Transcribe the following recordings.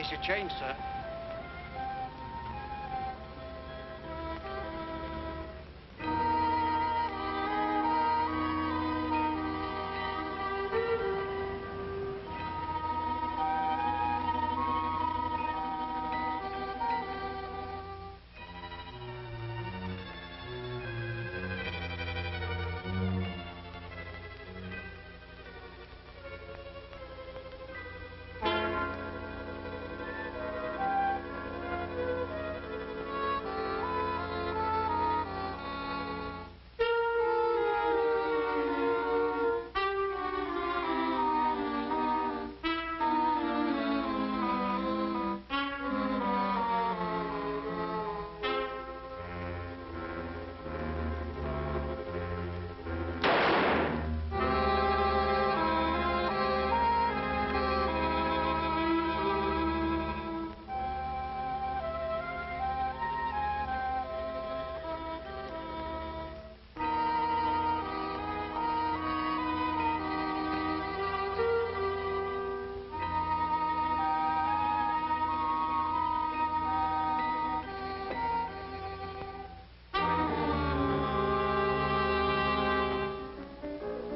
Here's your change, sir.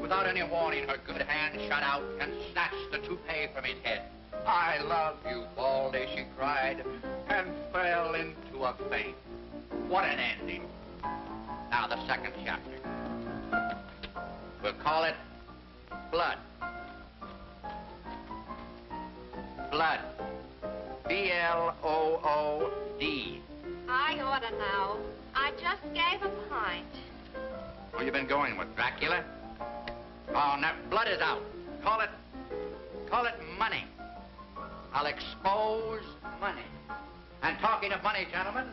Without any warning, her good hand shot out and snatched the toupee from his head. "I love you, Baldy," she cried, and fell into a faint. What an ending. Now the second chapter. We'll call it Blood. Blood. B-L-O-O-D. I ought to know. I just gave a pint. Who you been going with, Dracula? Oh, now, blood is out. Call it money. I'll expose money. And talking of money, gentlemen,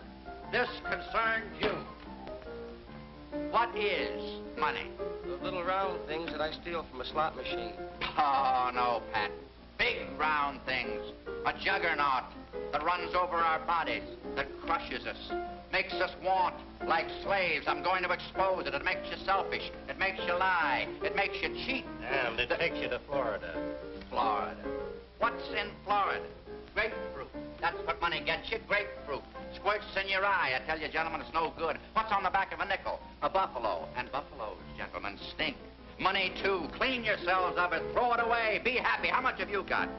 this concerns you. What is money? The little round things that I steal from a slot machine. Oh, no, Pat. Big round things. A juggernaut that runs over our bodies, that crushes us, makes us want like slaves. I'm going to expose it. It makes you selfish. It makes you lie. It makes you cheat. And it takes you to Florida. Florida. What's in Florida? Grapefruit. That's what money gets you, grapefruit. Squirts in your eye. I tell you, gentlemen, it's no good. What's on the back of a nickel? A buffalo. And buffaloes, gentlemen, stink. Money, too. Clean yourselves of it. Throw it away. Be happy. How much have you got?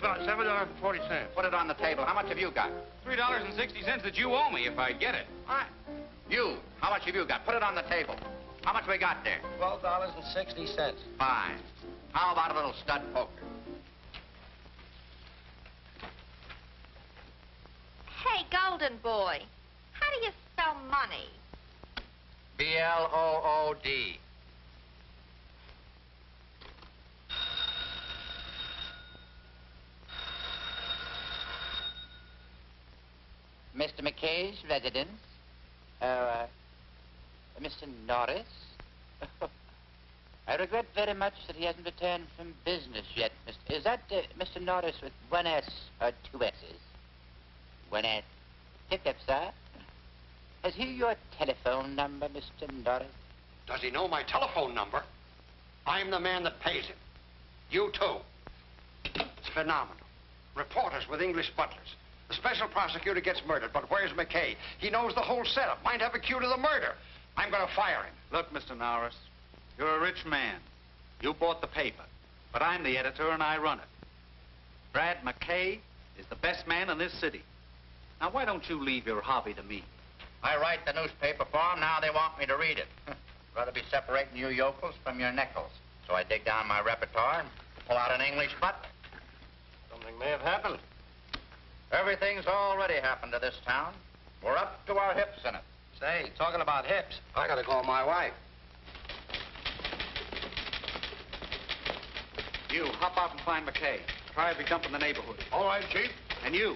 $7.40. Put it on the table. How much have you got? $3.60 that you owe me if I get it. What? You. How much have you got? Put it on the table. How much we got there? $12.60. Fine. How about a little stud poker? Hey, Golden Boy, how do you spell money? B-L-O-O-D. Mr. McKay's residence? Mr. Norris? I regret very much that he hasn't returned from business yet. Is that Mr. Norris with one S or two S's? One S. Pickup, sir. Has he your telephone number, Mr. Norris? Does he know my telephone number? I'm the man that pays him. You too. It's phenomenal. Reporters with English butlers. The special prosecutor gets murdered, but where's McKay? He knows the whole setup. Might have a cue to the murder. I'm going to fire him. Look, Mr. Norris, you're a rich man. You bought the paper, but I'm the editor and I run it. Brad McKay is the best man in this city. Now, why don't you leave your hobby to me? I write the newspaper for them. Now they want me to read it. Rather be separating you yokels from your nickels. So I dig down my repertoire and pull out an English butler. Something may have happened. Everything's already happened to this town. We're up to our hips in it. Say, talking about hips, I got to call my wife. You, hop out and find McKay. Try every dump in the neighborhood. All right, Chief. And you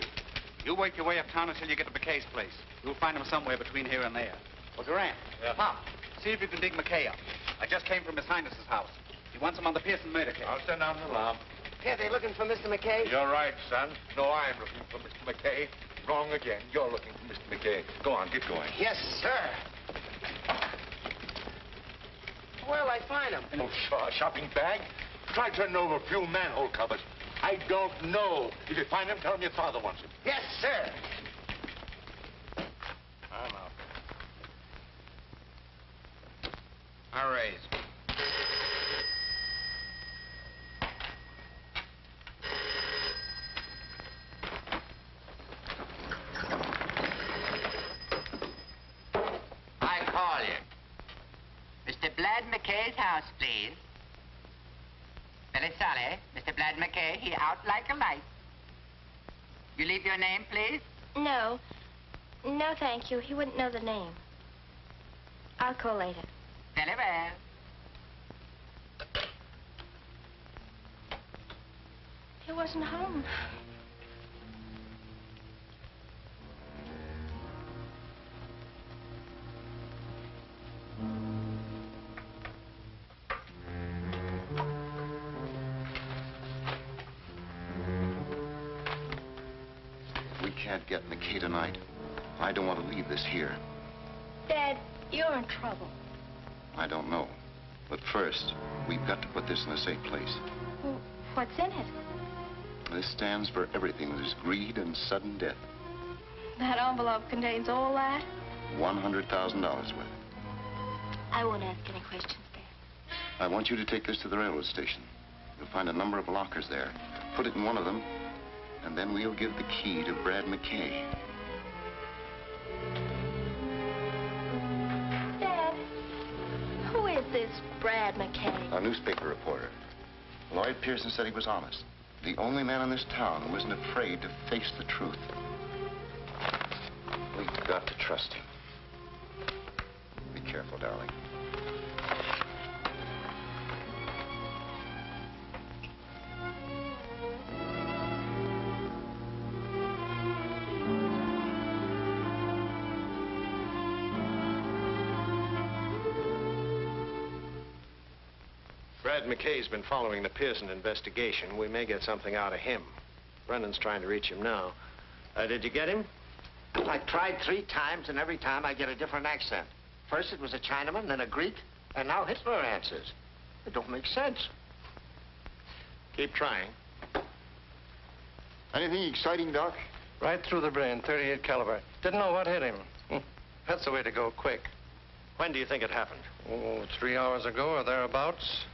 work your way uptown until you get to McKay's place. You'll find him somewhere between here and there. Well, Durant, Pop, see if you can dig McKay up. I just came from His Highness's house. He wants him on the Pearson murder case. I'll send out an alarm. Hey, they looking for Mr. McKay? You're right, son. No, I'm looking for Mr. McKay. Wrong again. You're looking for Mr. McKay. Go on, get going. Yes, sir. Where'll I find him? Oh, shopping bag? Try turning over a few manhole covers. I don't know. If you find him, tell him your father wants him. Yes, sir. I'm out. I'll raise. I call you. Mr. Blad McKay's house, please. Very sorry. Mr. Blad McKay, he out like a light. You leave your name, please? No. No, thank you. He wouldn't know the name. I'll call later. Very well. He wasn't home. We can't get McKay tonight. I don't want to leave this here. Dad, you're in trouble. I don't know. But first, we've got to put this in a safe place. Well, what's in it? This stands for everything that is greed and sudden death. That envelope contains all that? $100,000 worth. I won't ask any questions, Dad. I want you to take this to the railroad station. You'll find a number of lockers there. Put it in one of them, and then we'll give the key to Brad McKay. Dad, who is this Brad McKay? A newspaper reporter. Lloyd Pearson said he was honest. The only man in this town who isn't afraid to face the truth. We've got to trust him. Be careful, darling. Brad McKay's been following the Pearson investigation. We may get something out of him. Brendan's trying to reach him now. Did you get him? I tried 3 times, and every time I get a different accent. First it was a Chinaman, then a Greek, and now Hitler answers. It don't make sense. Keep trying. Anything exciting, Doc? Right through the brain, 38 caliber. Didn't know what hit him. That's the way to go, quick. When do you think it happened? Oh, 3 hours ago or thereabouts.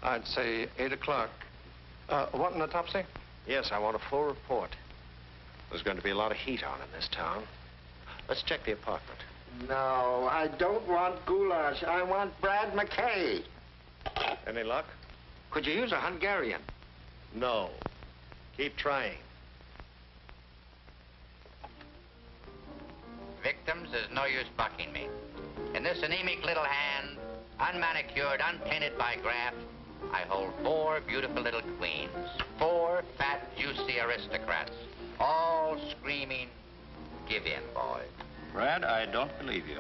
I'd say 8 o'clock. Want an autopsy? Yes, I want a full report. There's going to be a lot of heat on in this town. Let's check the apartment. No, I don't want goulash. I want Brad McKay. Any luck? Could you use a Hungarian? No. Keep trying. Victims, there's no use bucking me. In this anemic little hand, unmanicured, unpainted by graft, I hold 4 beautiful little queens. 4 fat, juicy aristocrats, all screaming, give in, boys. Brad, I don't believe you.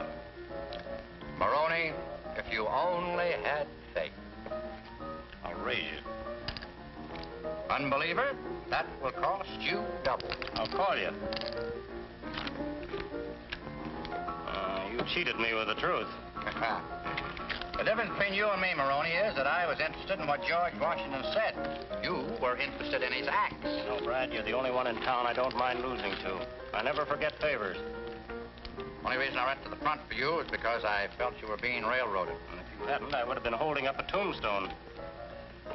Maroney, if you only had faith. I'll raise you. Unbeliever, that will cost you double. I'll call you. You cheated me with the truth. The difference between you and me, Maroney, is that I was interested in what George Washington said. You were interested in his acts. You know, Brad, you're the only one in town I don't mind losing to. I never forget favors. Only reason I went to the front for you is because I felt you were being railroaded. And if you hadn't, I would have been holding up a tombstone.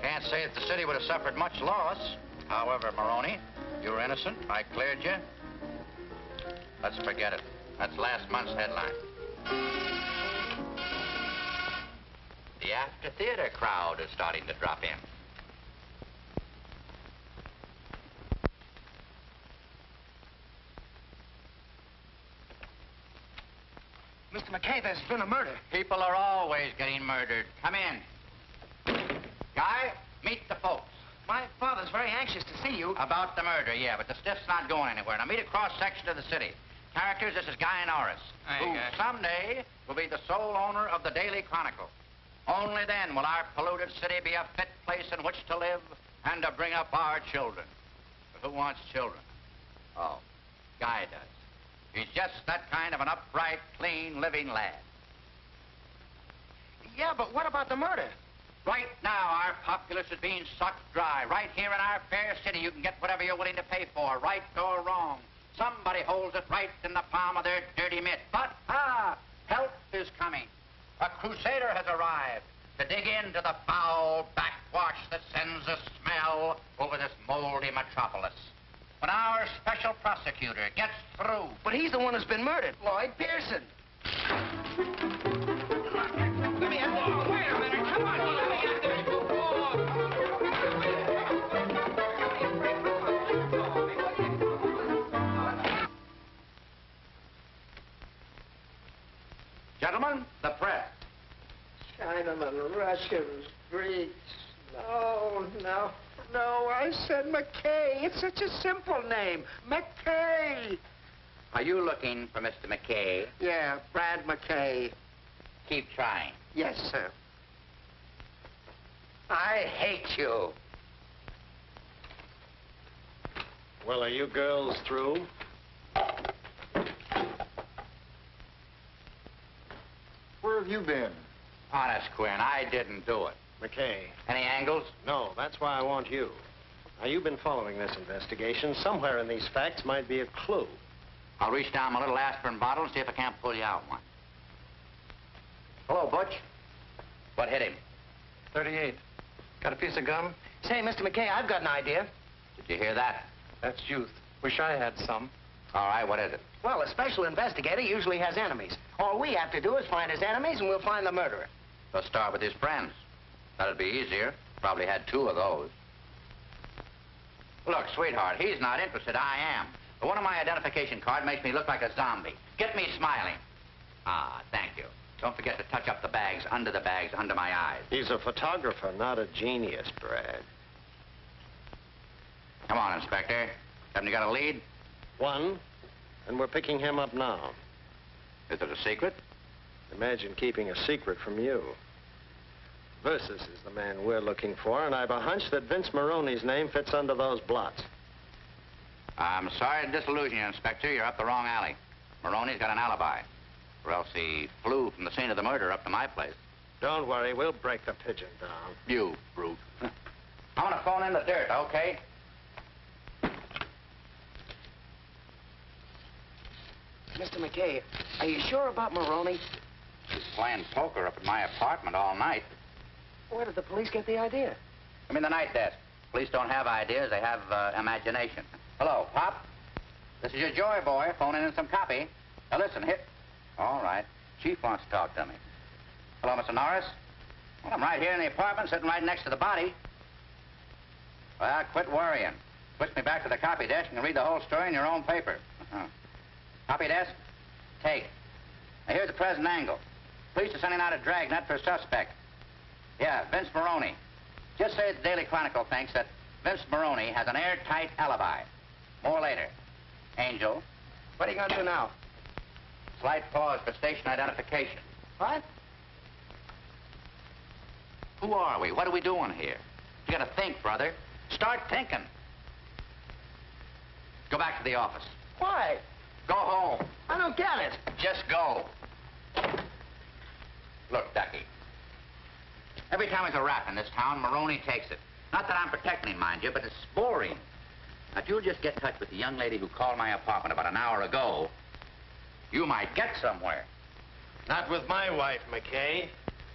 Can't say that the city would have suffered much loss. However, Maroney, you were innocent. I cleared you. Let's forget it. That's last month's headline. The after theater crowd is starting to drop in. Mr. McKay, there's been a murder. People are always getting murdered. Come in. Guy, meet the folks. My father's very anxious to see you. About the murder, yeah, but the stiff's not going anywhere. Now meet a cross-section of the city. Characters, this is Guy Norris, who someday will be the sole owner of the Daily Chronicle. Only then will our polluted city be a fit place in which to live and to bring up our children. But who wants children? Oh, Guy does. He's just that kind of an upright, clean, living lad. Yeah, but what about the murder? Right now, our populace is being sucked dry. Right here in our fair city, you can get whatever you're willing to pay for, right or wrong. Somebody holds it right in the palm of their dirty mitt. But, help is coming. A crusader has arrived to dig into the foul backwash that sends a smell over this moldy metropolis. When our special prosecutor gets through... But he's the one who's been murdered, Lloyd Pearson. Let me have this. Wait a minute. Come on. Let me have this. Gentlemen, the press. Chinamen, Russians, Greeks. No. I said McKay. It's such a simple name. McKay. Are you looking for Mr. McKay? Yeah, Brad McKay. Keep trying. Yes, sir. I hate you. Well, are you girls through? Where have you been? Honest, Quinn, I didn't do it. McKay. Any angles? No, that's why I want you. Now, you've been following this investigation. Somewhere in these facts might be a clue. I'll reach down my little aspirin bottle and see if I can't pull you out one. Hello, Butch. What hit him? 38. Got a piece of gum? Say, Mr. McKay, I've got an idea. Did you hear that? That's youth. Wish I had some. All right, what is it? Well, a special investigator usually has enemies. All we have to do is find his enemies, and we'll find the murderer. Let's start with his friends. That'd be easier. Probably had 2 of those. Look, sweetheart, he's not interested. I am. But one of my identification card makes me look like a zombie. Get me smiling. Thank you. Don't forget to touch up the bags under my eyes. He's a photographer, not a genius, Brad. Come on, Inspector. Haven't you got a lead? One, and we're picking him up now. Is it a secret? Imagine keeping a secret from you. Versus is the man we're looking for, and I've a hunch that Vince Maroney's name fits under those blots. I'm sorry to disillusion you, Inspector. You're up the wrong alley. Maroney's got an alibi. Or else he flew from the scene of the murder up to my place. Don't worry, we'll break the pigeon down. You brute. I'm gonna phone in the dirt, okay? Mr. McKay, are you sure about Maroney? He's playing poker up at my apartment all night. Where did the police get the idea? I'm in the night desk. Police don't have ideas, they have imagination. Hello, Pop. This is your Joy boy phoning in some copy. Now listen, hit. All right. Chief wants to talk to me. Hello, Mr. Norris. Well, I'm right here in the apartment, sitting right next to the body. Well, quit worrying. Switch me back to the copy desk and read the whole story in your own paper. Copy desk? Take. Now, here's the present angle. Police are sending out a dragnet for a suspect. Yeah, Vince Maroney. Just say the Daily Chronicle thinks that Vince Maroney has an airtight alibi. More later. Angel. What are you going to do now? Slight pause for station identification. What? Who are we? What are we doing here? You gotta think, brother. Start thinking. Go back to the office. Why? Go home. I don't get it. Just go. Look, Ducky. Every time there's a rap in this town, Maroney takes it. Not that I'm protecting him, mind you, but it's boring. Now, if you'll just get in touch with the young lady who called my apartment about an hour ago, you might get somewhere. Not with my wife, McKay.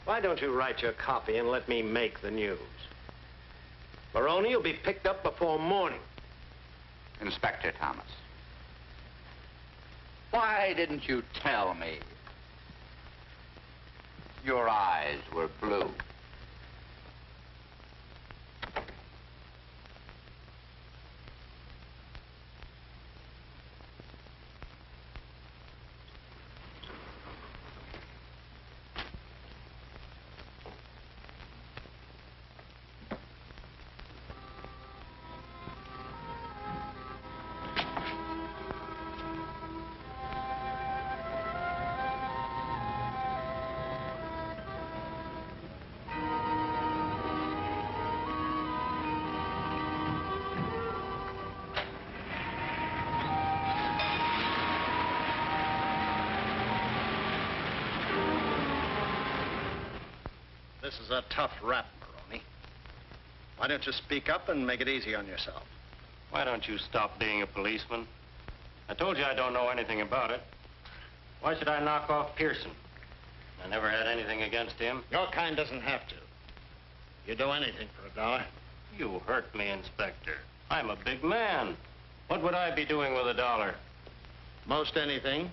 Why don't you write your copy and let me make the news? Maroney will be picked up before morning. Inspector Thomas. Why didn't you tell me? Your eyes were blue. This is a tough rap, Why don't you speak up and make it easy on yourself? Why don't you stop being a policeman? I told you I don't know anything about it. Why should I knock off Pearson? I never had anything against him. Your kind doesn't have to. You do anything for $1. You hurt me, Inspector. I'm a big man. What would I be doing with $1? Most anything.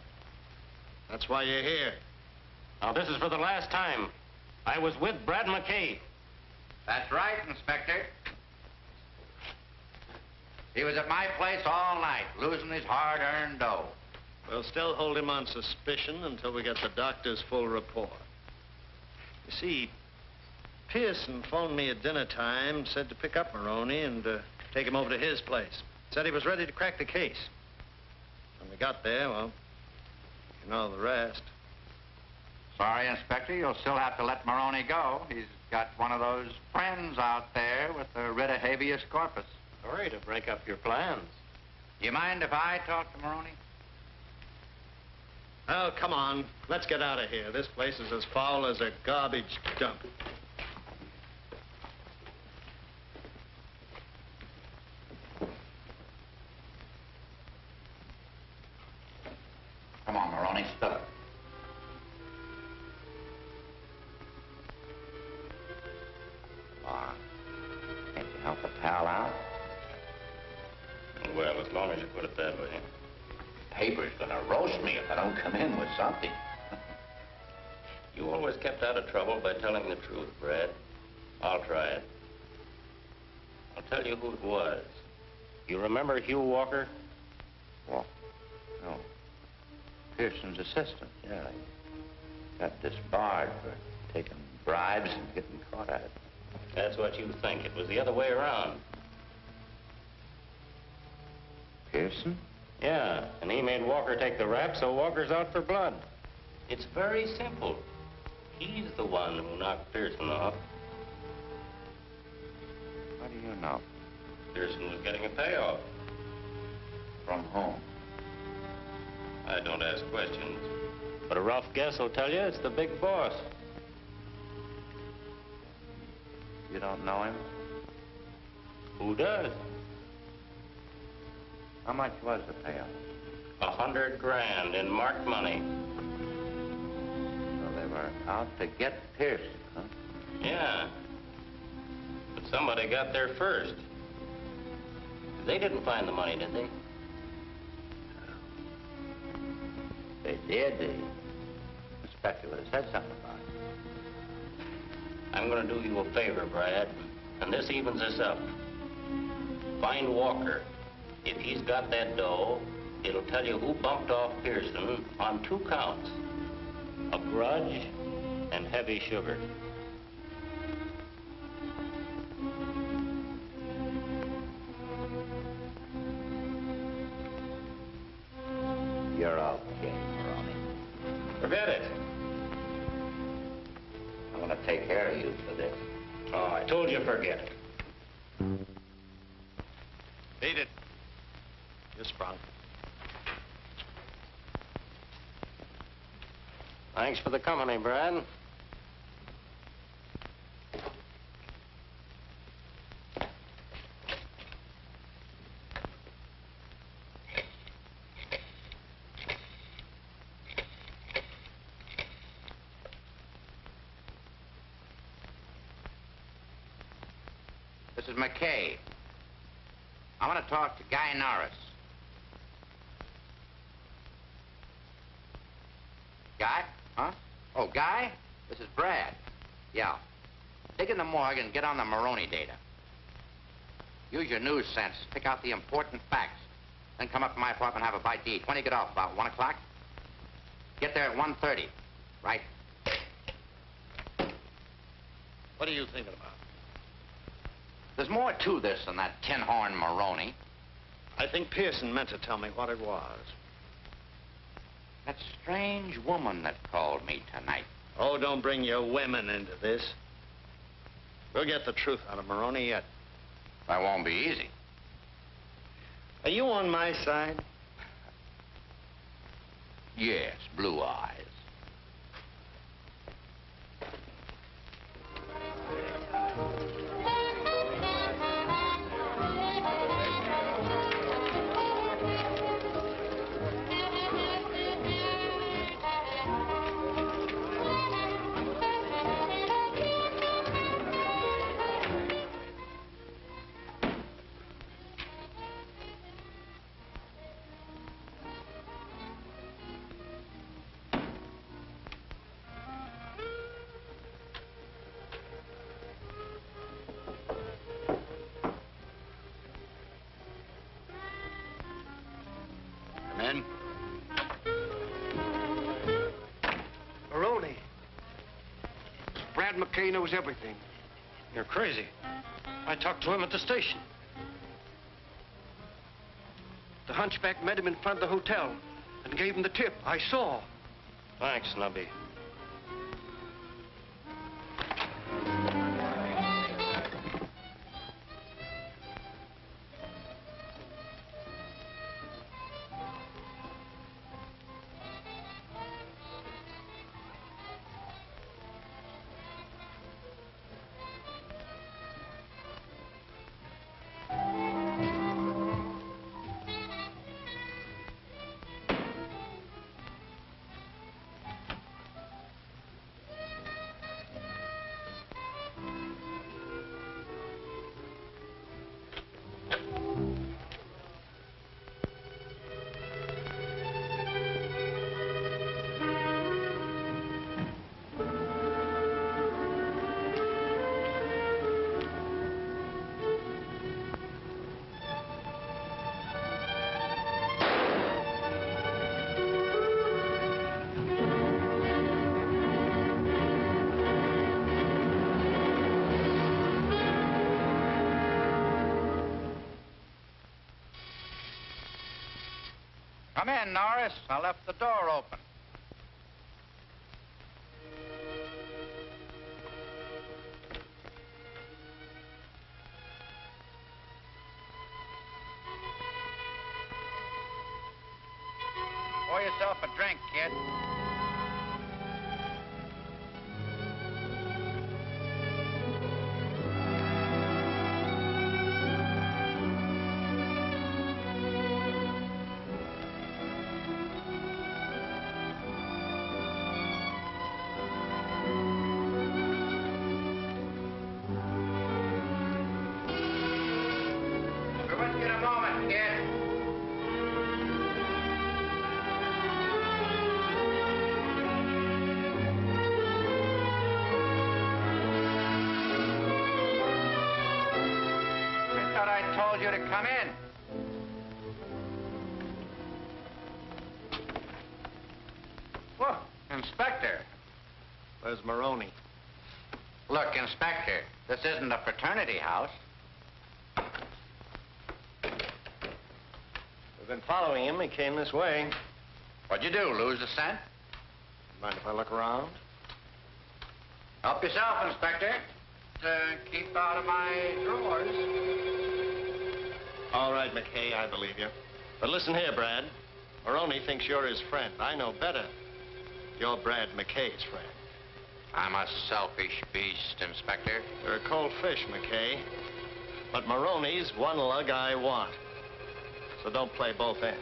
That's why you're here. Now, this is for the last time. I was with Brad McKay. That's right, Inspector. He was at my place all night, losing his hard-earned dough. We'll still hold him on suspicion until we get the doctor's full report. You see, Pearson phoned me at dinner time, said to pick up Maroney and take him over to his place. Said he was ready to crack the case. When we got there, well, you know the rest. Sorry, Inspector, you'll still have to let Maroney go. He's got one of those friends out there with a writ of habeas corpus. Sorry to break up your plans. You mind if I talk to Maroney? Oh, come on. Let's get out of here. This place is as foul as a garbage dump. Come on, Maroney, spill it. Can't you help a pal out? Well, as long as you put it that way. Paper's gonna roast me if I don't come in with something. You always kept out of trouble by telling the truth, Brad. I'll try it. I'll tell you who it was. You remember Hugh Walker? Walker? No. Pearson's assistant, yeah. He got disbarred for taking bribes and getting caught at it. That's what you think. It was the other way around. Pearson? Yeah, and he made Walker take the rap, so Walker's out for blood. It's very simple. He's the one who knocked Pearson off. How do you know? Pearson was getting a payoff. From whom? I don't ask questions. But a rough guess will tell you it's the big boss. You don't know him? Who does? How much was the payoff? $100 grand in marked money. So they were out to get Pearson, huh? Yeah. But somebody got there first. They didn't find the money, did they? They did. The inspector would have said something about it. I'm going to do you a favor, Brad, and this evens us up. Find Walker. If he's got that dough, it'll tell you who bumped off Pearson on 2 counts. A grudge and heavy sugar. You're okay, Maroney. Forget it. I'm going to take care of you for this. Oh, I told you forget it. Beat it. You sprung. Thanks for the company, Brad. This is McKay. I want to talk to Guy Norris. Guy? Huh? Oh, Guy? This is Brad. Yeah. Dig in the morgue and get on the Maroney data. Use your news sense. Pick out the important facts. Then come up to my apartment and have a bite to eat. When do you get off? About 1 o'clock? Get there at 1:30. Right? What are you thinking about? There's more to this than that tin-horn Maroney. I think Pearson meant to tell me what it was. That strange woman that called me tonight. Oh, don't bring your women into this. We'll get the truth out of Maroney yet. That won't be easy. Are you on my side? Yes, blue eyes. McKay knows everything. You're crazy. I talked to him at the station. The hunchback met him in front of the hotel and gave him the tip. I saw. Thanks, Nubby. Come in, Norris. I left the door open. Pour yourself a drink, kid. Get a moment, kid. I thought I told you to come in. Whoa, Inspector. Where's Maroney? Look, Inspector, this isn't a fraternity house. We've been following him. He came this way. What'd you do, lose the scent? Mind if I look around? Help yourself, Inspector. Keep out of my drawers. All right, McKay, I believe you. But listen here, Brad. Maroney thinks you're his friend. I know better. You're Brad McKay's friend. I'm a selfish beast, Inspector. You're a cold fish, McKay. But Maroney's one lug I want. So don't play both ends.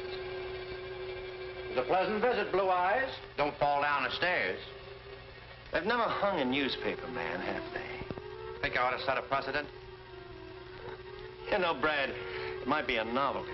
It's a pleasant visit, Blue Eyes. Don't fall down the stairs. They've never hung a newspaper man, have they? Think I ought to set a precedent? You know, Brad, it might be a novelty.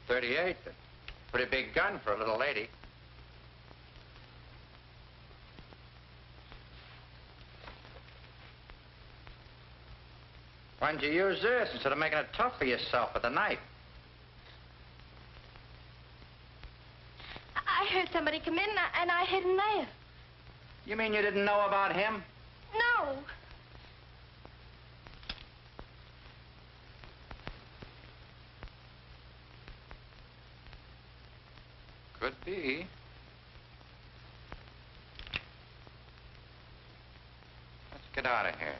.38. Pretty big gun for a little lady. Why'd you use this instead of making it tough for yourself with a knife? I heard somebody come in and I hid in there. You mean you didn't know about him? No. Could be. get out of here.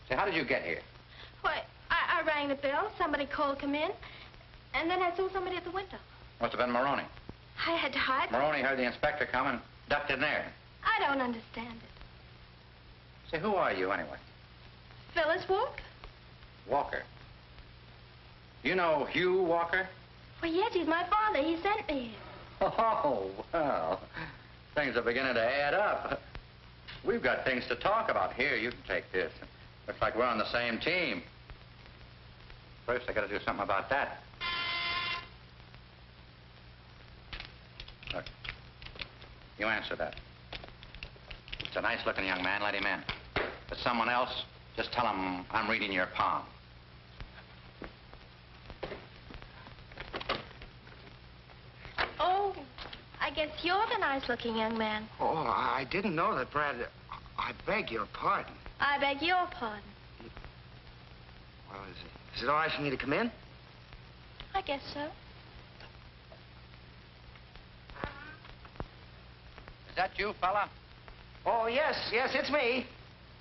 Say, how did you get here? Why, I rang the bell, somebody called, come in, and then I saw somebody at the window. Must have been Maroney. I had to hide. Maroney heard the inspector come and ducked in there. I don't understand it. Say, who are you, anyway? Phyllis Walker? Walker. You know Hugh Walker? Well, yes, he's my father. He sent me here. Oh, well, things are beginning to add up. We've got things to talk about. Here, you can take this. Looks like we're on the same team. First, I got to do something about that. Look, you answer that. It's a nice-looking young man. Let him in. If it's someone else, just tell him I'm reading your palm. Oh, I guess you're the nice-looking young man. Oh, I didn't know that, Brad. I beg your pardon. I beg your pardon. Well, is it all right for me to come in? I guess so. Is that you, fella? Oh, yes, it's me.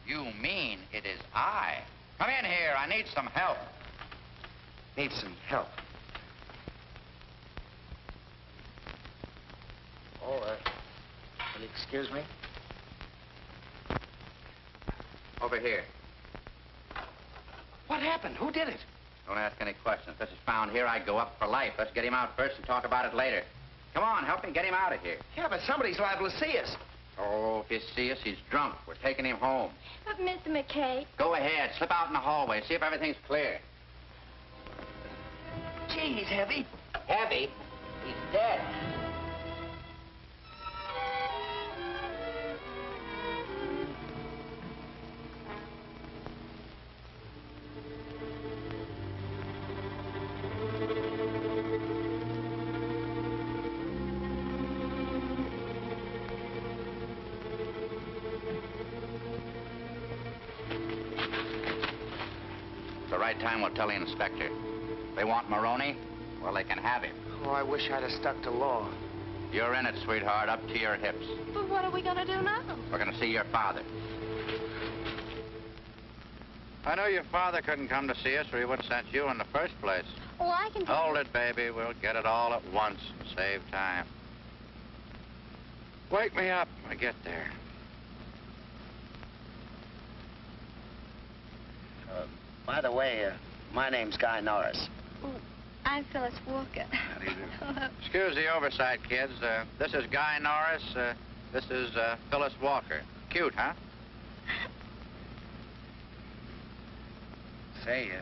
You mean it is I. Come in here. I need some help. Need some help. Oh, will you excuse me? Over here. What happened? Who did it? Don't ask any questions. If this is found here, I'd go up for life. Let's get him out first and talk about it later. Come on, help me get him out of here. Yeah, but somebody's liable to see us. Oh, if you see us, he's drunk. We're taking him home. But, Mr. McKay... Go ahead. Slip out in the hallway. See if everything's clear. Gee, he's heavy. Heavy? He's dead. The right time, we'll tell the inspector. If they want Maroney, well, they can have him. Oh, I wish I'd have stuck to law. You're in it, sweetheart, up to your hips. But what are we going to do now? We're going to see your father. I know your father couldn't come to see us, or he would have sent you in the first place. Oh, I can... Hold it, baby. We'll get it all at once and save time. Wake me up when I get there. By the way, my name's Guy Norris. Oh, I'm Phyllis Walker. How do you do? Excuse the oversight, kids. This is Guy Norris. This is Phyllis Walker. Cute, huh? Say,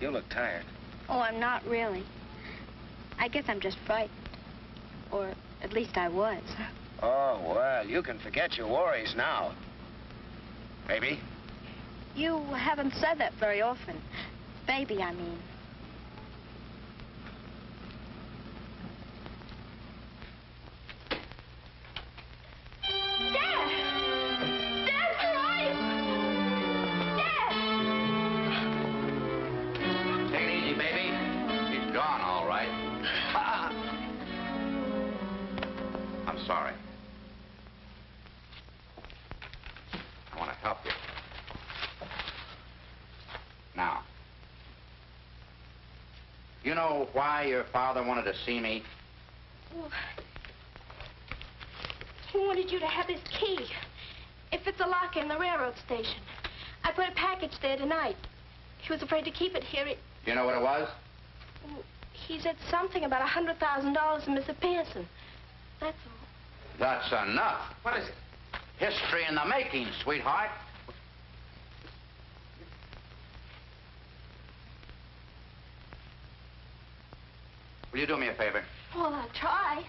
you look tired. Oh, I'm not really. I guess I'm just frightened. Or at least I was. Oh, well, you can forget your worries now. Baby? You haven't said that very often. Baby, I mean. Dad! Dad's alive! Dad! Take it easy, baby. He's gone, all right. I'm sorry. I want to help you. Now, you know why your father wanted to see me? Well, he wanted you to have his key. If it's a locker in the railroad station. I put a package there tonight. He was afraid to keep it here. You know what it was? He said something about $100,000 to Mr. Pearson. That's all. That's enough. What is it? History in the making, sweetheart. Will you do me a favor? Well, I'll try.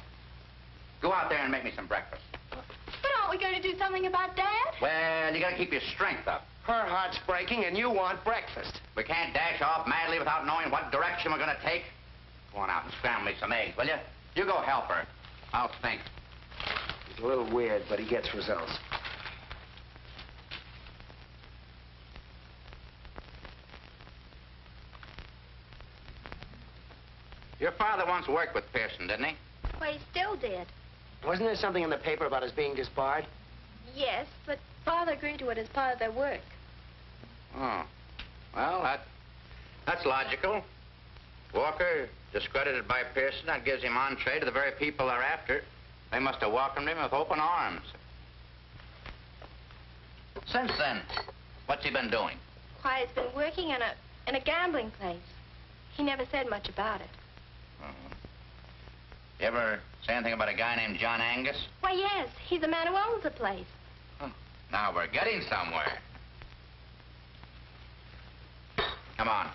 Go out there and make me some breakfast. But aren't we going to do something about Dad? Well, you gotta keep your strength up. Her heart's breaking and you want breakfast. We can't dash off madly without knowing what direction we're gonna take. Go on out and scramble me some eggs, will you? You go help her. I'll think. He's a little weird, but he gets results. Your father once worked with Pearson, didn't he? Why, he's still dead. Wasn't there something in the paper about his being disbarred? Yes, but Father agreed to it as part of their work. Oh. Well, that's logical. Walker, discredited by Pearson, that gives him entree to the very people they're after. They must have welcomed him with open arms. Since then, what's he been doing? Why, he's been working in a gambling place. He never said much about it. You ever say anything about a guy named John Angus? Why, yes, he's the man who owns the place. Now we're getting somewhere. Come on.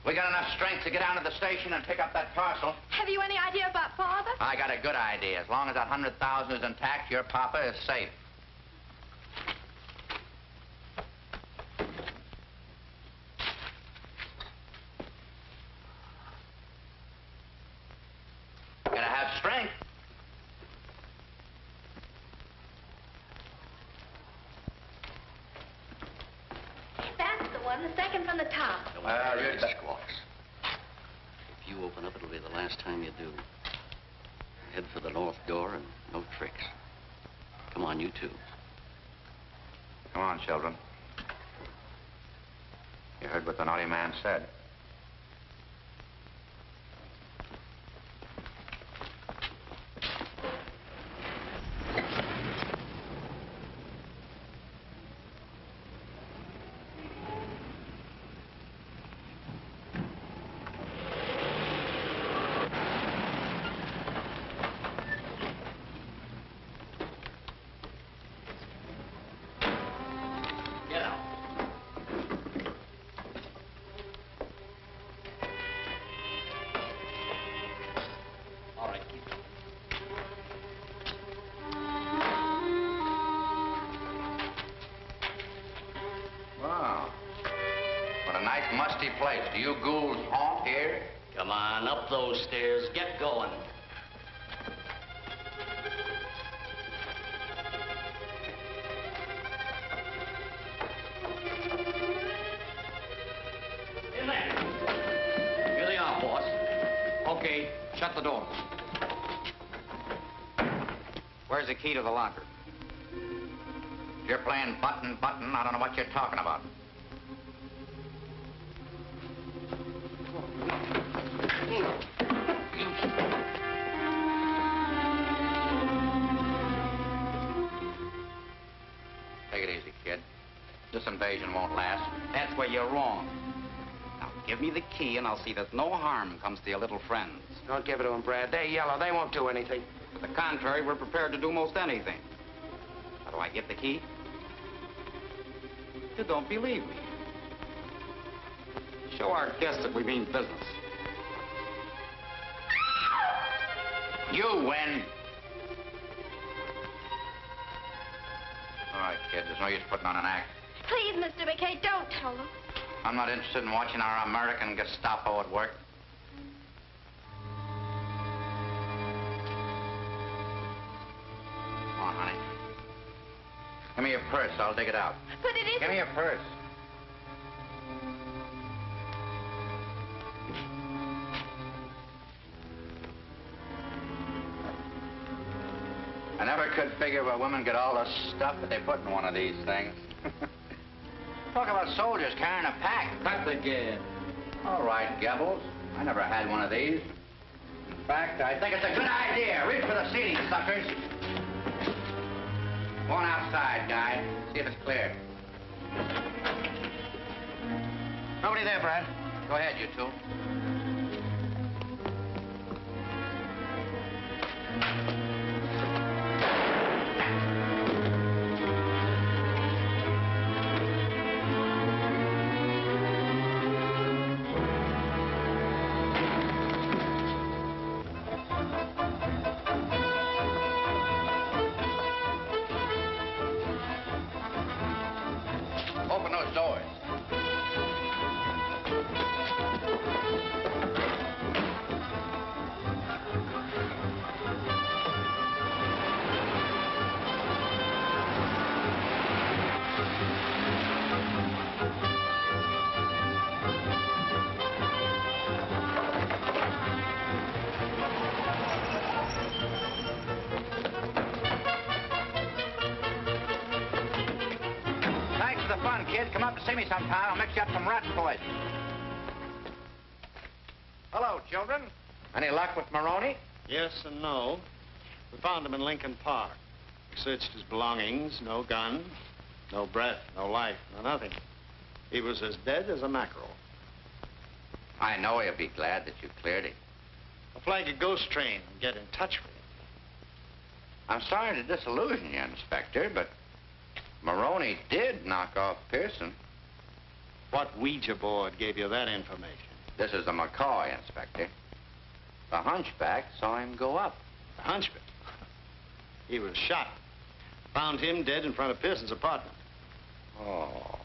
We got enough strength to get down to the station and pick up that parcel. Have you any idea about Father? I got a good idea. As long as that 100,000 is intact, your papa is safe. Gotta have strength. That's the one, the second from the top. Well, you're squawks. If you open up, it'll be the last time you do. Head for the north door and no tricks. Come on, you two. Come on, children. You heard what the naughty man said. Musty place. Do you ghouls haunt here? Come on, up those stairs. Get going. In there. Here they are, boss. Okay, shut the door. Where's the key to the locker? If you're playing button, I don't know what you're talking about. Take it easy, kid. This invasion won't last. That's where you're wrong. Now, give me the key, and I'll see that no harm comes to your little friends. Don't give it to them, Brad. They're yellow. They won't do anything. To the contrary, we're prepared to do most anything. How do I get the key? You don't believe me. Show our guests that we mean business. You win. All right, kid. There's no use putting on an act. Please, Mr. McKay, don't tell them. I'm not interested in watching our American Gestapo at work. Come on, honey. Give me your purse. I'll dig it out. But it isn't... Give me your purse. I never could figure where women get all the stuff that they put in one of these things. Talk about soldiers carrying a pack. Cut again. All right, Gebbles. I never had one of these. In fact, I think it's a good idea. Reach for the seating, suckers. Go on outside, guy. See if it's clear. Nobody there, Brad. Go ahead, you two. Open those doors. of fun, kid. Come up and see me sometime. I'll mix you up some rat poison. Hello, children. Any luck with Maroney? Yes and no. We found him in Lincoln Park. We searched his belongings. No gun, no breath, no life, no nothing. He was as dead as a mackerel. I know he'll be glad that you cleared him. I'll flag a ghost train and get in touch with him. I'm sorry to disillusion you, Inspector, but Maroney did knock off Pearson. What Ouija board gave you that information? This is the McCoy, Inspector. The hunchback saw him go up. The hunchback? He was shot. Found him dead in front of Pearson's apartment. Oh.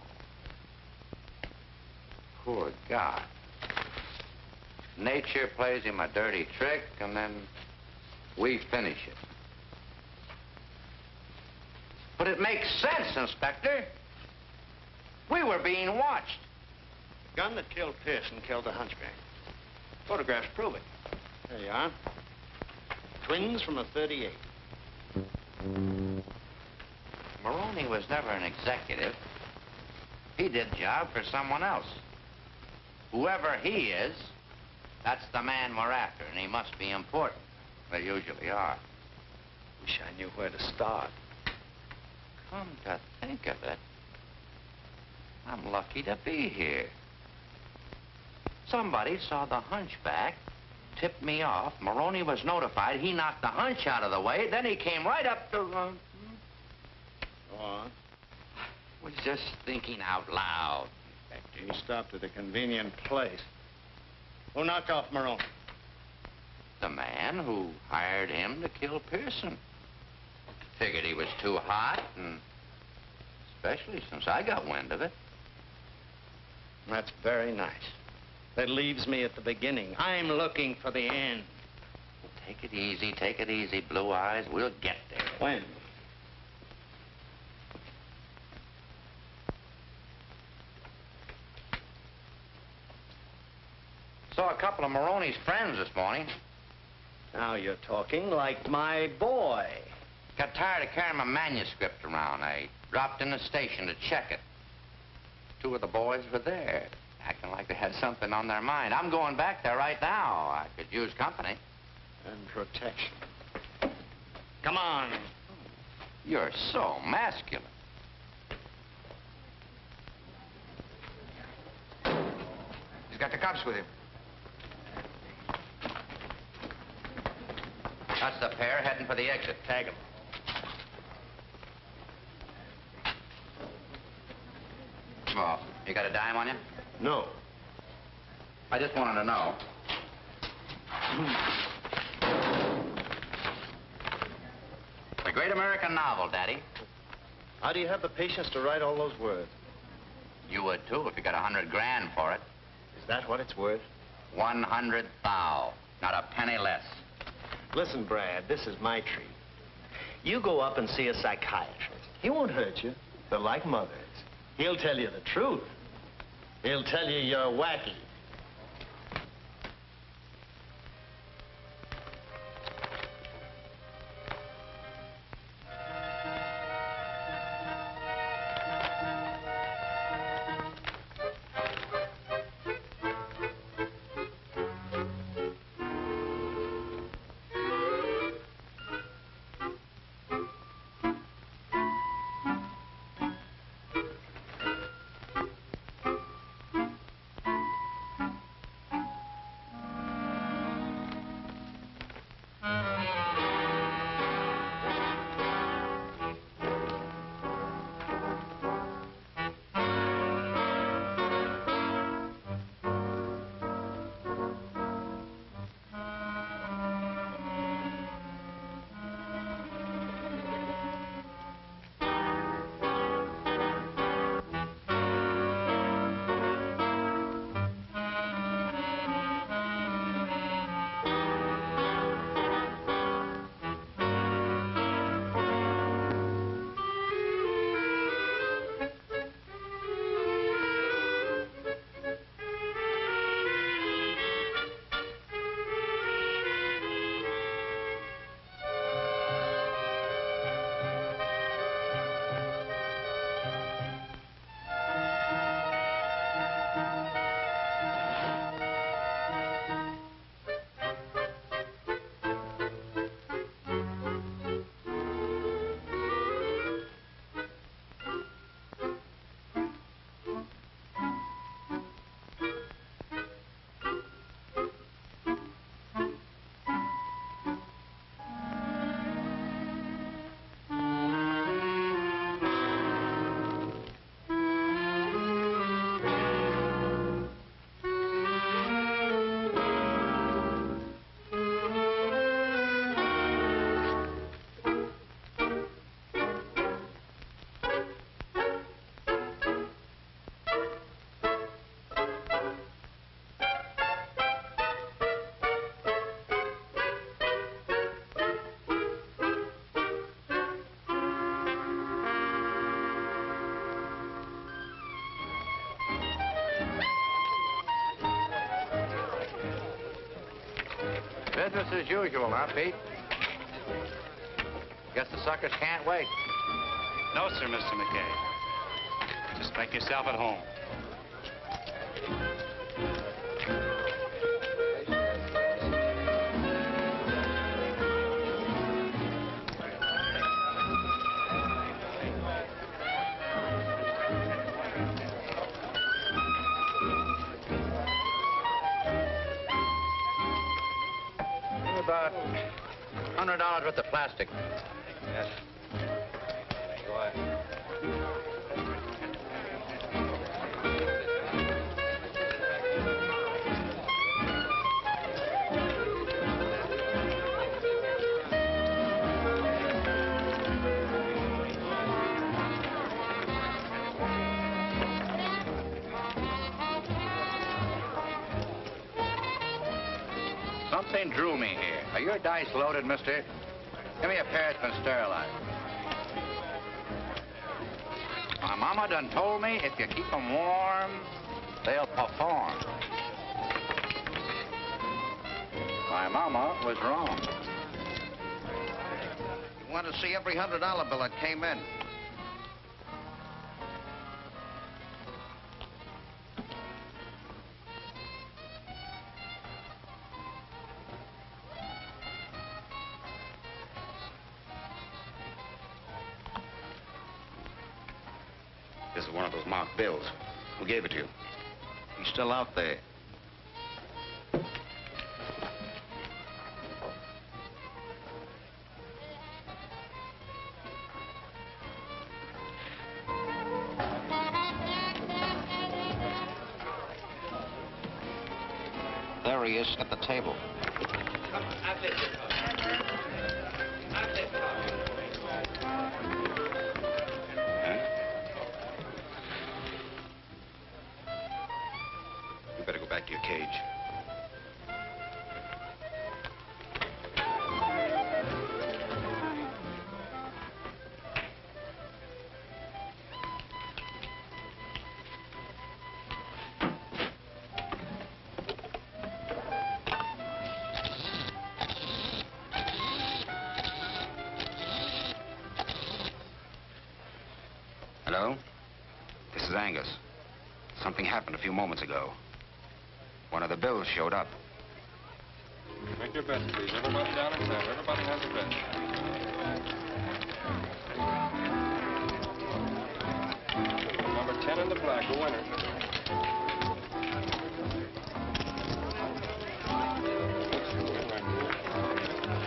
Poor guy. Nature plays him a dirty trick, and then we finish it. But it makes sense, Inspector. We were being watched. The gun that killed Pearson killed the hunchback. Photographs prove it. There you are. Twins from a .38. Maroney was never an executive. He did the job for someone else. Whoever he is, that's the man we're after, and he must be important. They usually are. Wish I knew where to start. Come to think of it, I'm lucky to be here. Somebody saw the hunchback, tipped me off. Maroney was notified. He knocked the hunch out of the way. Then he came right up to... Go on. Was just thinking out loud, Inspector. He stopped at a convenient place. Who knocked off Maroney? The man who hired him to kill Pearson. Figured he was too hot, and especially since I got wind of it. That's very nice. That leaves me at the beginning. I'm looking for the end. Take it easy, Blue Eyes. We'll get there. When? Saw a couple of Maroney's friends this morning. Now you're talking like my boy. Got tired of carrying my manuscript around. I dropped in the station to check it. Two of the boys were there, acting like they had something on their mind. I'm going back there right now. I could use company. And protection. Come on. You're so masculine. He's got the cops with him. That's the pair heading for the exit. Tag them. Oh, you got a dime on you? No. I just wanted to know. The great American novel, Daddy. How do you have the patience to write all those words? You would, too, if you got 100 grand for it. Is that what it's worth? 100 thou. Not a penny less. Listen, Brad, this is my treat. You go up and see a psychiatrist. He won't hurt you. They're like mothers. He'll tell you the truth. He'll tell you you're wacky. Business as usual, huh, Pete? Guess the suckers can't wait. No, sir, Mr. McKay. Just make yourself at home. About $100 worth of plastic. Yes. Go ahead. Something drew me here. Are your dice loaded, mister? Give me a pair that's been sterilized. My mama done told me if you keep them warm, they'll perform. My mama was wrong. You want to see every $100 bill that came in. This is one of those marked bills. Who gave it to you? He's still out there. There he is at the table. You better go back to your cage. Hello? This is Angus. Something happened a few moments ago. One of the bills showed up. Make your best, please. Everybody down in town. Everybody has a bet. Number 10 in the black, the winner.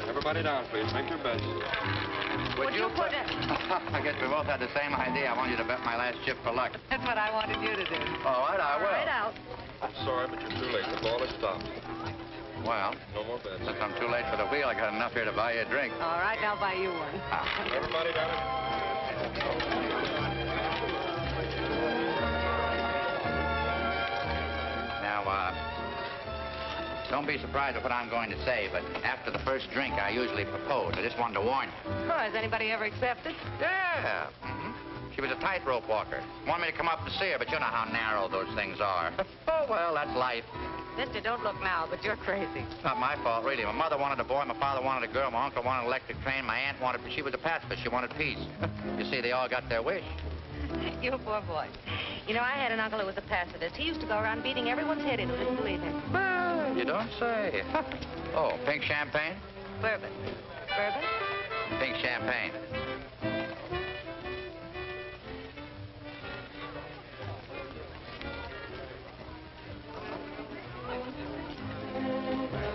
Everybody down, please. Make your bets. Would you put it? I guess we both had the same idea. I want you to bet my last chip for luck. That's what I wanted you to do. All right, I will. Right out. I'm sorry, but you're too late. The ball has stopped. Well, No more bets. since I'm too late for the wheel, I got enough here to buy you a drink. All right, I'll buy you one. Everybody down in... Now, don't be surprised at what I'm going to say, but after the first drink, I usually propose. I just wanted to warn you. Oh, has anybody ever accepted? Yeah. She was a tightrope walker. Wanted me to come up and see her, but you know how narrow those things are. Oh, well, that's life. Mister, don't look now, but you're crazy. It's not my fault, really. My mother wanted a boy, my father wanted a girl, my uncle wanted an electric train, my aunt wanted... She was a pacifist. She wanted peace. You see, they all got their wish. You poor boy. You know, I had an uncle who was a pacifist. He used to go around beating everyone's head in who didn't believe him. You don't say. Oh, pink champagne? Bourbon. Bourbon? Pink champagne.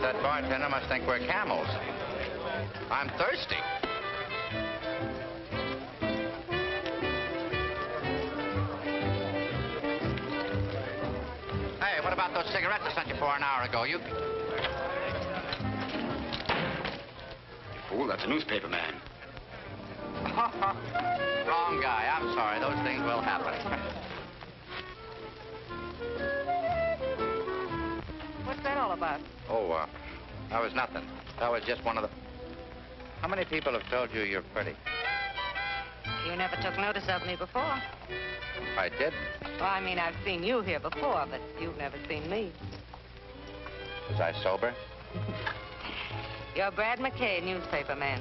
That bartender must think we're camels. I'm thirsty. Hey, what about those cigarettes I sent you for an hour ago? You... Fool, that's a newspaper man. Wrong guy. I'm sorry. Those things will happen. What's that all about? Oh, that was nothing. That was just one of the... How many people have told you you're pretty? You never took notice of me before. I didn't. Well, I mean, I've seen you here before, but you've never seen me. Was I sober? You're Brad McKay, newspaper man.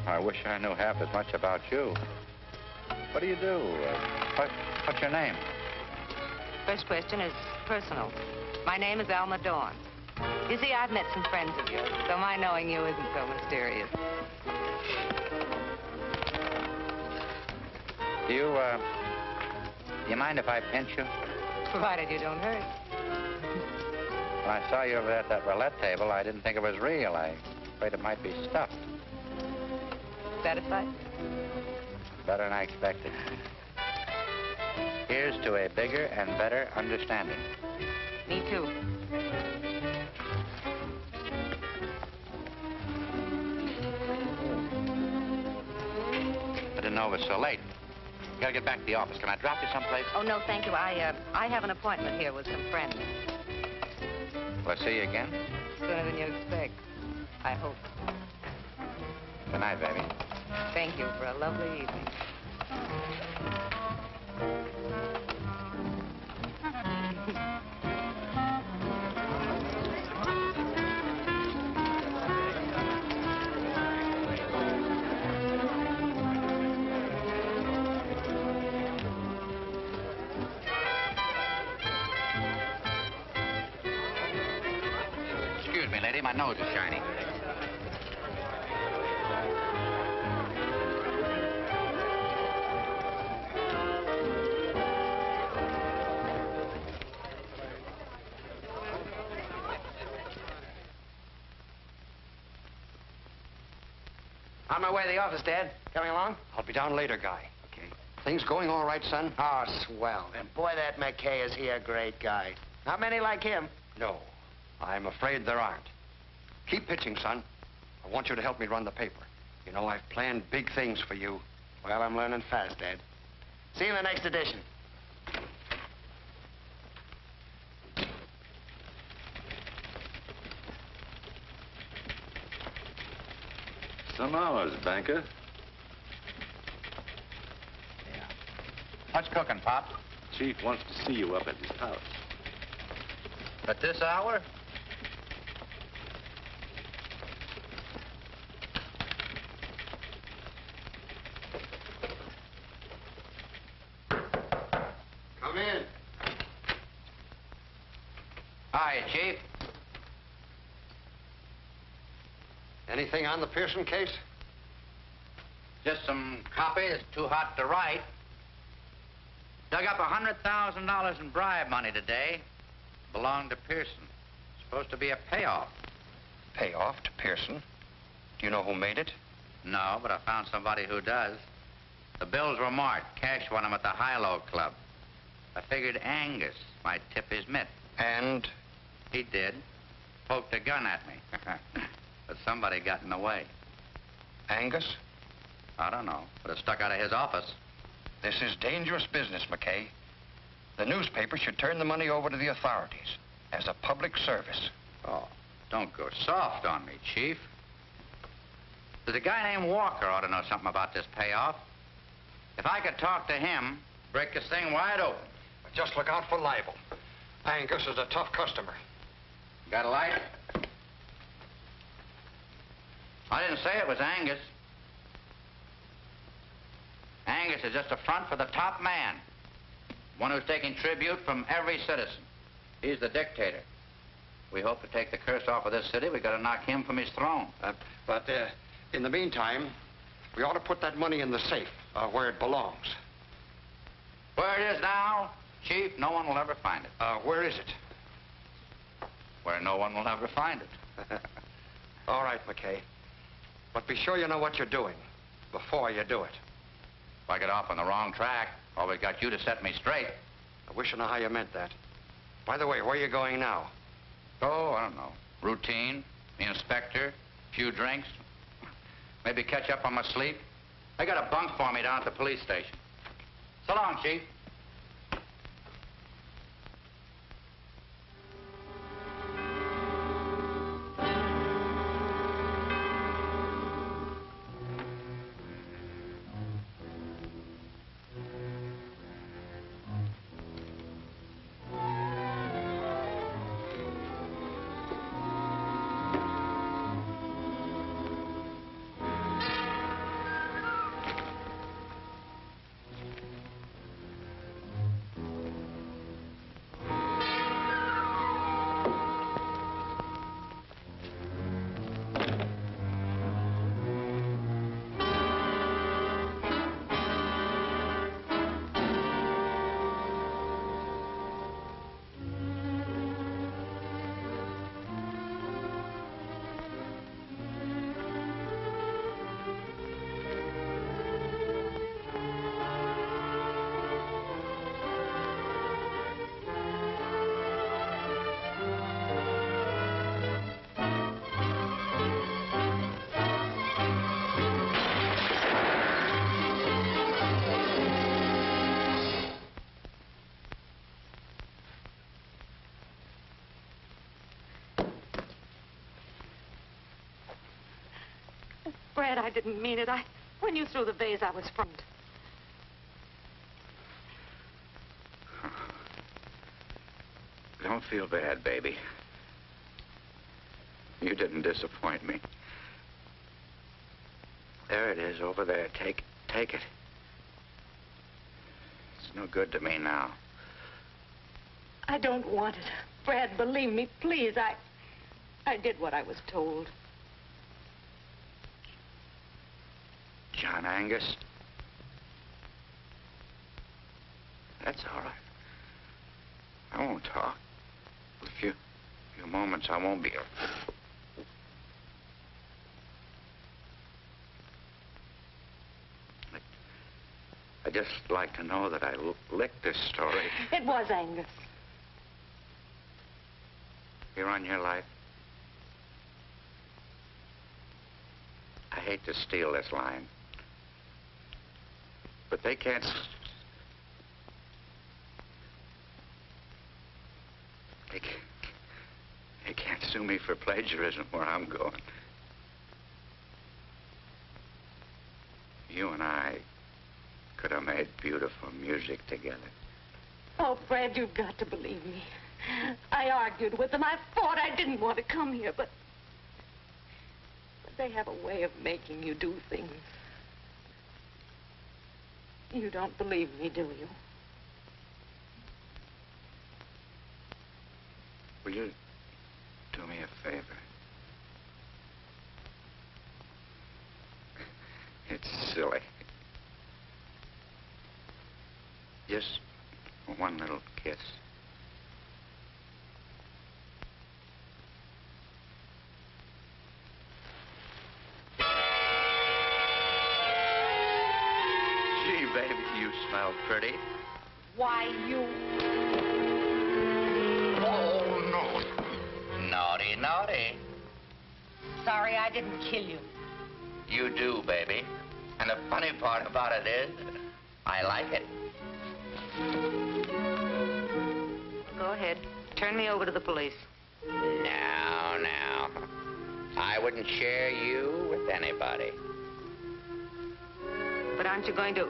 I wish I knew half as much about you. What do you do? What's your name? First question is personal. My name is Alma Dawn. You see, I've met some friends of yours, so my knowing you isn't so mysterious. Do you mind if I pinch you? Provided you don't hurt. When I saw you over at that roulette table, I didn't think it was real. I afraid it might be stuffed. Satisfied? Better than I expected. Here's to a bigger and better understanding. Me too. I didn't know it was so late. Gotta get back to the office. Can I drop you someplace? Oh, no, thank you. I have an appointment here with some friends. Will I see you again? Sooner than you expect. I hope. Good night, baby. Thank you for a lovely evening. Excuse me, lady. My nose is shiny. On my way to the office, Dad. Coming along? I'll be down later, Guy. Okay. Things going all right, son? Oh, swell. And boy, that McKay, is he a great guy. Not many like him. No. I'm afraid there aren't. Keep pitching, son. I want you to help me run the paper. You know, I've planned big things for you. Well, I'm learning fast, Dad. See you in the next edition. Some hours, banker. Yeah. What's cooking, Pop? Chief wants to see you up at his house. At this hour? Come in. Hi, Chief. Anything on the Pearson case? Just some copies, too hot to write. Dug up $100,000 in bribe money today. Belonged to Pearson. Supposed to be a payoff. Payoff to Pearson? Do you know who made it? No, but I found somebody who does. The bills were marked. Cash won them at the High-Low Club. I figured Angus might tip his mitt. And? He did. Poked a gun at me. But somebody got in the way. Angus? I don't know, but it stuck out of his office. This is dangerous business, McKay. The newspaper should turn the money over to the authorities as a public service. Oh, don't go soft on me, Chief. There's a guy named Walker ought to know something about this payoff. If I could talk to him, break this thing wide open. Just look out for libel. Angus is a tough customer. Got a light? I didn't say it was Angus. Angus is just a front for the top man. One who's taking tribute from every citizen. He's the dictator. We hope to take the curse off of this city. We got to knock him from his throne. But in the meantime, we ought to put that money in the safe where it belongs. Where it is now, Chief, no one will ever find it. Where is it? Where no one will ever find it. All right, McKay. But be sure you know what you're doing before you do it. If I get off on the wrong track, always got you to set me straight. I wish I knew how you meant that. By the way, where are you going now? Oh, I don't know. Routine, the inspector, few drinks. Maybe catch up on my sleep. I got a bunk for me down at the police station. So long, Chief. Brad, I didn't mean it. When you threw the vase, I was frightened. Don't feel bad, baby. You didn't disappoint me. There it is, over there. Take it. It's no good to me now. I don't want it. Brad, believe me, please. I did what I was told. John Angus? That's all right. I won't talk. For a few moments, I won't be able. I'd just like to know that I licked this story. It was Angus. Here on your life. I hate to steal this line, but they can't... They can't sue me for plagiarism where I'm going. You and I could have made beautiful music together. Oh, Brad, you've got to believe me. I argued with them. I fought. I didn't want to come here, but they have a way of making you do things. You don't believe me, do you? Will you do me a favor? It's silly. Just one little kiss. Gee, baby, you smell pretty. Why, you... Oh, no. Naughty, naughty. Sorry I didn't kill you. You do, baby. And the funny part about it is, I like it. Go ahead. Turn me over to the police. Now. I wouldn't share you with anybody. But aren't you going to...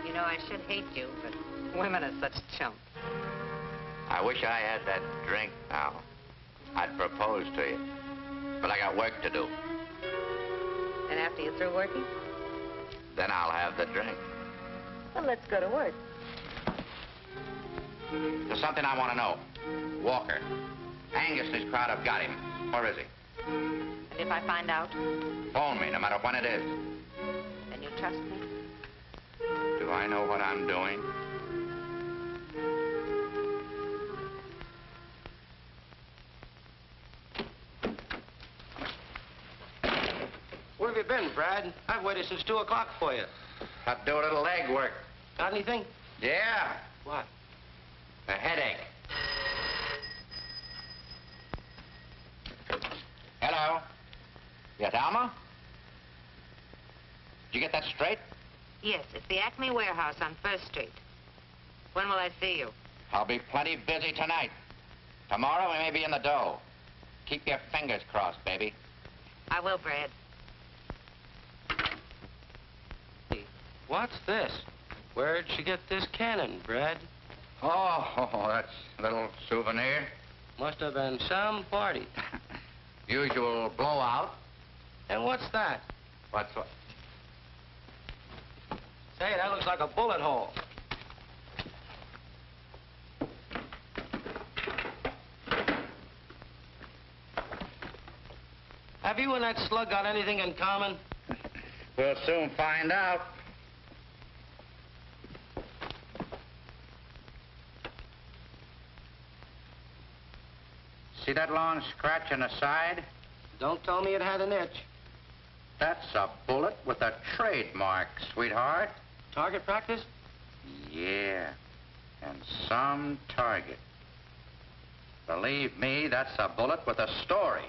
You know, I should hate you, but women are such chumps. I wish I had that drink now. I'd propose to you. But I got work to do. And after you're through working? Then I'll have the drink. Well, let's go to work. There's something I want to know. Walker. Angus and his crowd have got him. Where is he? And if I find out? Phone me, no matter when it is. Then you trust me? Do I know what I'm doing? Where have you been, Brad? I've waited since 2 o'clock for you. Had to do a little leg work. Got anything? Yeah. What? A headache. Hello? Yes, Alma? Did you get that straight? Yes, it's the Acme Warehouse on 1st Street. When will I see you? I'll be plenty busy tonight. Tomorrow we may be in the dough. Keep your fingers crossed, baby. I will, Brad. What's this? Where'd she get this cannon, Brad? Oh, that's a little souvenir. Must have been some party. Usual blowout. And what's that? What's what? Say, that looks like a bullet hole. Have you and that slug got anything in common? We'll soon find out. See that long scratch in the side? Don't tell me it had an itch. That's a bullet with a trademark, sweetheart. Target practice? Yeah, and some target. Believe me, that's a bullet with a story.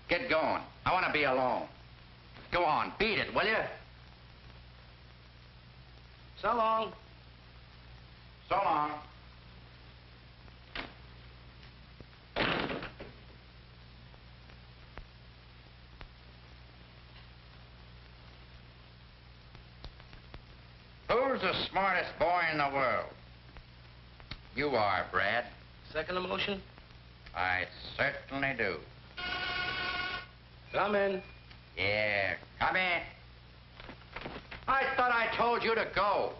Get going. I want to be alone. Go on, beat it, will you? So long. So long. Who's the smartest boy in the world? You are, Brad. Second emotion? I certainly do. Come in. Yeah, come in. I thought I told you to go.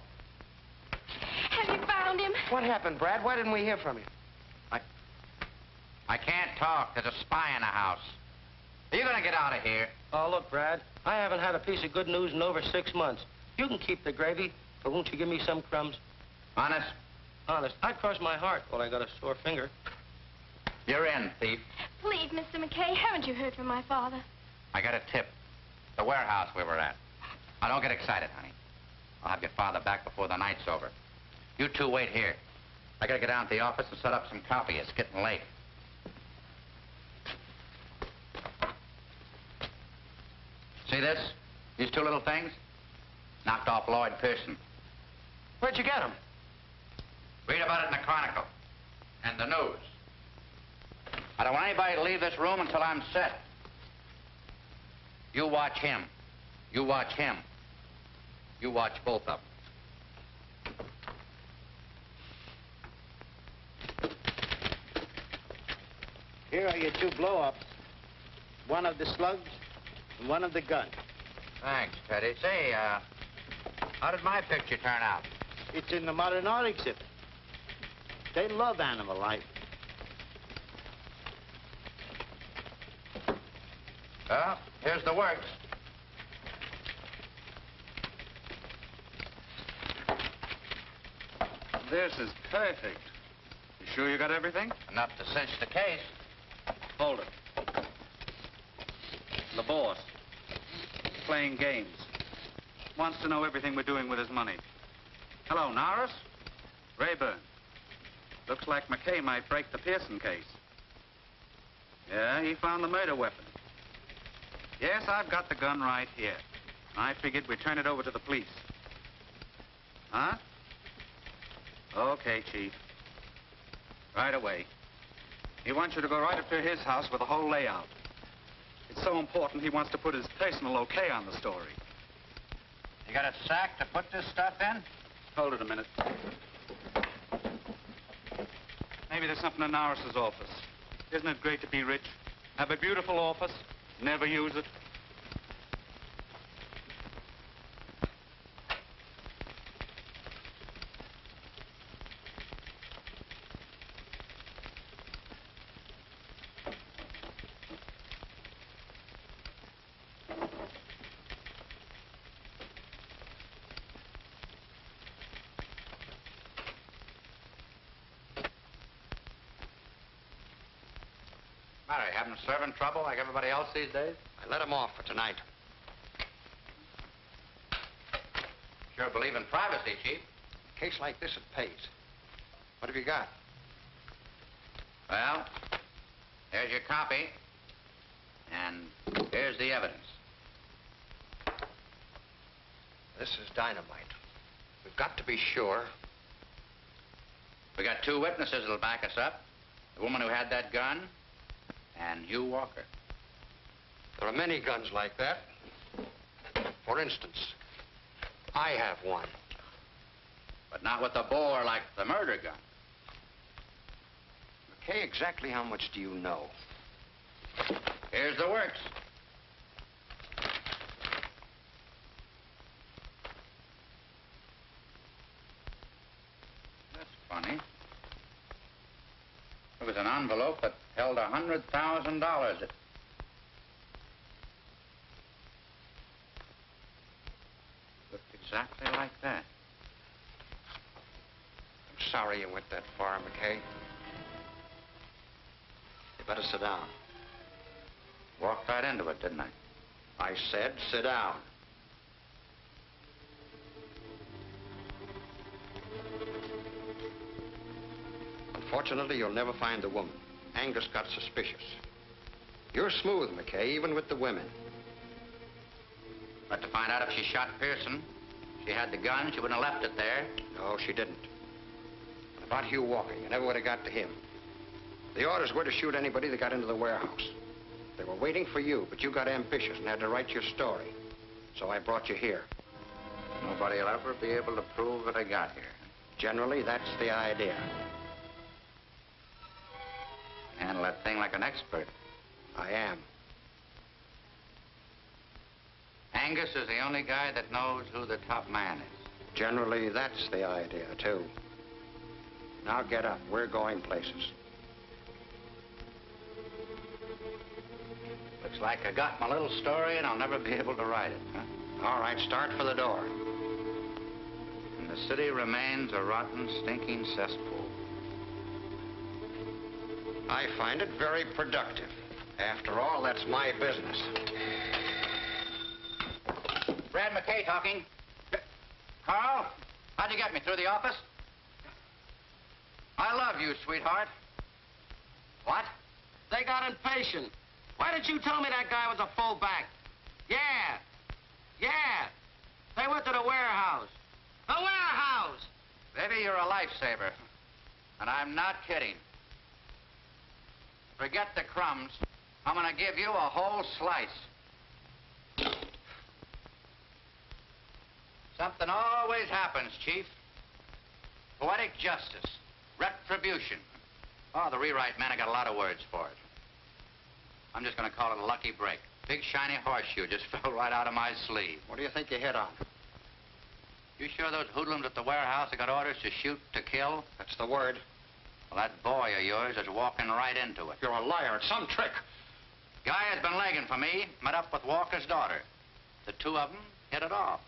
Have you found him? What happened, Brad? Why didn't we hear from you? I can't talk. There's a spy in the house. Are you gonna get out of here? Oh, look, Brad, I haven't had a piece of good news in over 6 months. You can keep the gravy, but won't you give me some crumbs? Honest? Honest, I'd cross my heart while I got a sore finger. You're in, thief. Please, Mr. McKay, haven't you heard from my father? I got a tip. The warehouse we were at. Now, don't get excited, honey. I'll have your father back before the night's over. You two wait here. I gotta get down to the office and set up some coffee. It's getting late. See this? These two little things? Knocked off Lloyd Pearson. Where'd you get them? Read about it in the Chronicle. And the news. I don't want anybody to leave this room until I'm set. You watch him. You watch him. You watch both of them. Here are your 2 blow-ups. One of the slugs and one of the gun. Thanks, Teddy. Say, how did my picture turn out? It's in the modern art exhibit. They love animal life. Well, here's the works. This is perfect. You sure you got everything? Enough to cinch the case. Hold it. The boss. Playing games. Wants to know everything we're doing with his money. Hello, Norris? Rayburn. Looks like McKay might break the Pearson case. Yeah, he found the murder weapon. Yes, I've got the gun right here. I figured we'd turn it over to the police. Huh? Okay, Chief. Right away. He wants you to go right up to his house with the whole layout. It's so important he wants to put his personal okay on the story. You got a sack to put this stuff in? Hold it a minute. Maybe there's something in Norris's office. Isn't it great to be rich? Have a beautiful office, never use it. Mary, having servant trouble like everybody else these days? I let him off for tonight. Sure believe in privacy, Chief. A case like this, it pays. What have you got? Well, there's your copy. And here's the evidence. This is dynamite. We've got to be sure. We got 2 witnesses that'll back us up. The woman who had that gun and Hugh Walker. There are many guns like that. For instance, I have one. But not with a bore like the murder gun. McKay, exactly how much do you know? Here's the works. That's funny. It was an envelope that held $100,000. It looked exactly like that. I'm sorry you went that far, McKay. You better sit down. Walked right into it, didn't I? I said sit down. Unfortunately, you'll never find the woman. Angus got suspicious. You're smooth, McKay, even with the women. But to find out if she shot Pearson She had the gun, she wouldn't have left it there. No, she didn't. And about Hugh Walker, you never would have got to him. The orders were to shoot anybody that got into the warehouse. They were waiting for you, but you got ambitious and had to write your story. So I brought you here. Nobody will ever be able to prove that I got here. Generally, that's the idea. Handle that thing like an expert. I am. Angus is the only guy that knows who the top man is. Generally, that's the idea, too. Now get up. We're going places. Looks like I got my little story and I'll never be able to write it, huh? All right, start for the door. And the city remains a rotten, stinking cesspool. I find it very productive. After all, that's my business. Brad McKay talking. Carl, how'd you get me? Through the office? I love you, sweetheart. What? They got impatient. Why didn't you tell me that guy was a fullback? Yeah. They went to the warehouse. The warehouse! Baby, you're a lifesaver. And I'm not kidding. Forget the crumbs. I'm gonna give you a whole slice. Something always happens, Chief. Poetic justice. Retribution. Oh, the rewrite man, I got a lot of words for it. I'm just gonna call it a lucky break. Big shiny horseshoe just fell right out of my sleeve. What do you think you hit on? You sure those hoodlums at the warehouse have got orders to shoot to kill? That's the word. Well, that boy of yours is walking right into it. You're a liar. It's some trick. Guy has been legging for me, met up with Walker's daughter. The two of them hit it off.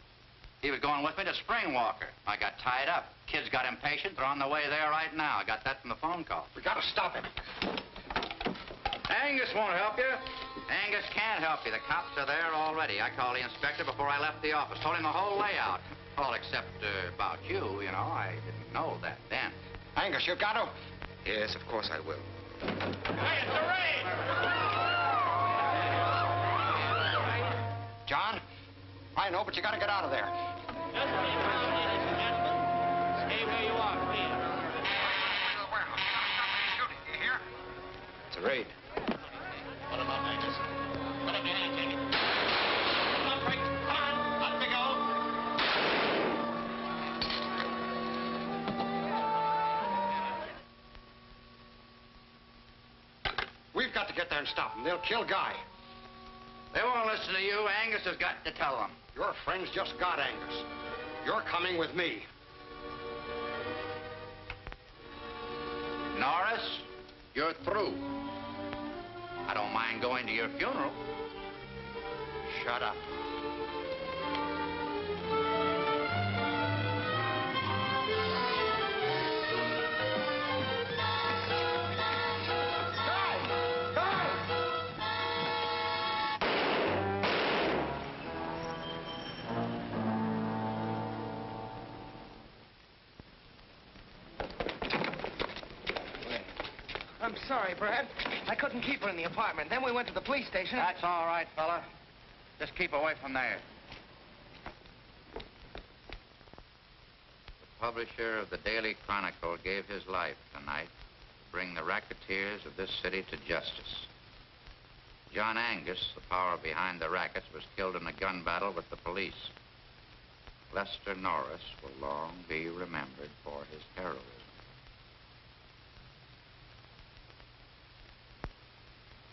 He was going with me to Spring Walker. I got tied up. Kids got impatient. They're on the way there right now. I got that from the phone call. We gotta stop him. Angus won't help you. Angus can't help you. The cops are there already. I called the inspector before I left the office. Told him the whole layout. All except about you, you know. I didn't know that then. Angus, you got to. Yes, of course I will. Hey, it's a raid! John? I know, but you gotta get out of there. Just a minute, ladies and gentlemen. Stay where you are, please. The warehouse. You gotta stop any shooting. You hear? It's a raid. What about Angus? Put up your hand, take it. Come on, Frank. Come on. Up we go. We've got to get there and stop them. They'll kill Guy. They won't listen to you. Angus has got to tell them. Your friends just got Angus. You're coming with me. Norris, you're through. I don't mind going to your funeral. Shut up. I'm sorry, Brad. I couldn't keep her in the apartment. Then we went to the police station. That's all right, fella. Just keep away from there. The publisher of the Daily Chronicle gave his life tonight to bring the racketeers of this city to justice. John Angus, the power behind the rackets, was killed in a gun battle with the police. Lester Norris will long be remembered for his heroism.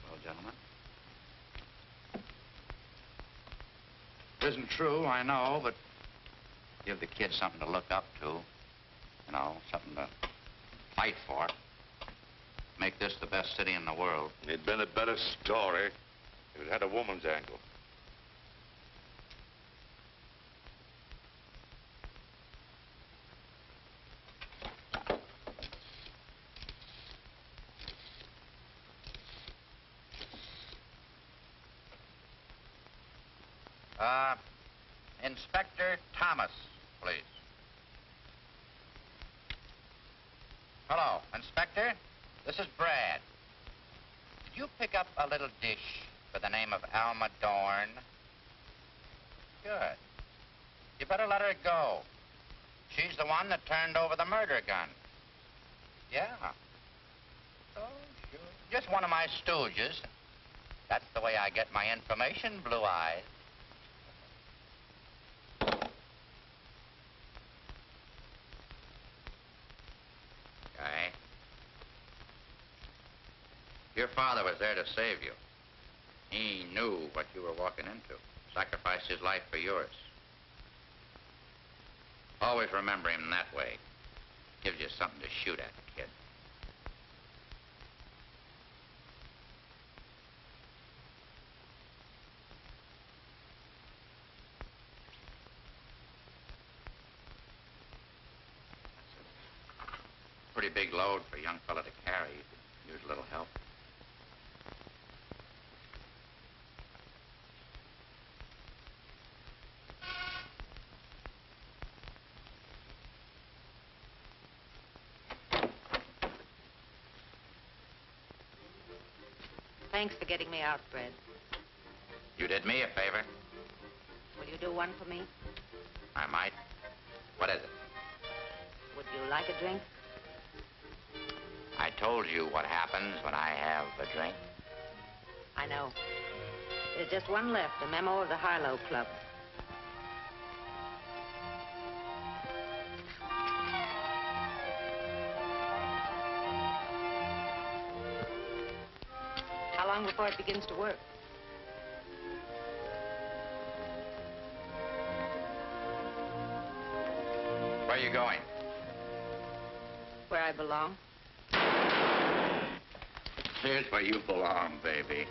Well, gentlemen. It isn't true, I know, but give the kids something to look up to. You know, something to fight for. Make this the best city in the world. It'd been a better story if it had a woman's angle. Inspector Thomas, please. Hello, Inspector. This is Brad. Did you pick up a little dish by the name of Alma Dorn? Good. You better let her go. She's the one that turned over the murder gun. Yeah. Oh, sure. Just one of my stooges. That's the way I get my information, Blue Eyes. Okay. Your father was there to save you. He knew what you were walking into. Sacrificed his life for yours. Always remember him that way. Gives you something to shoot at, kid. Pretty big load for a young fella to carry. You could use a little help. Thanks for getting me out, Fred. You did me a favor. Will you do one for me? I might. What is it? Would you like a drink? I told you what happens when I have a drink. I know. There's just one left, a memo of the Harlow Club. How long before it begins to work? Where are you going? Where I belong. Here's where you belong, baby.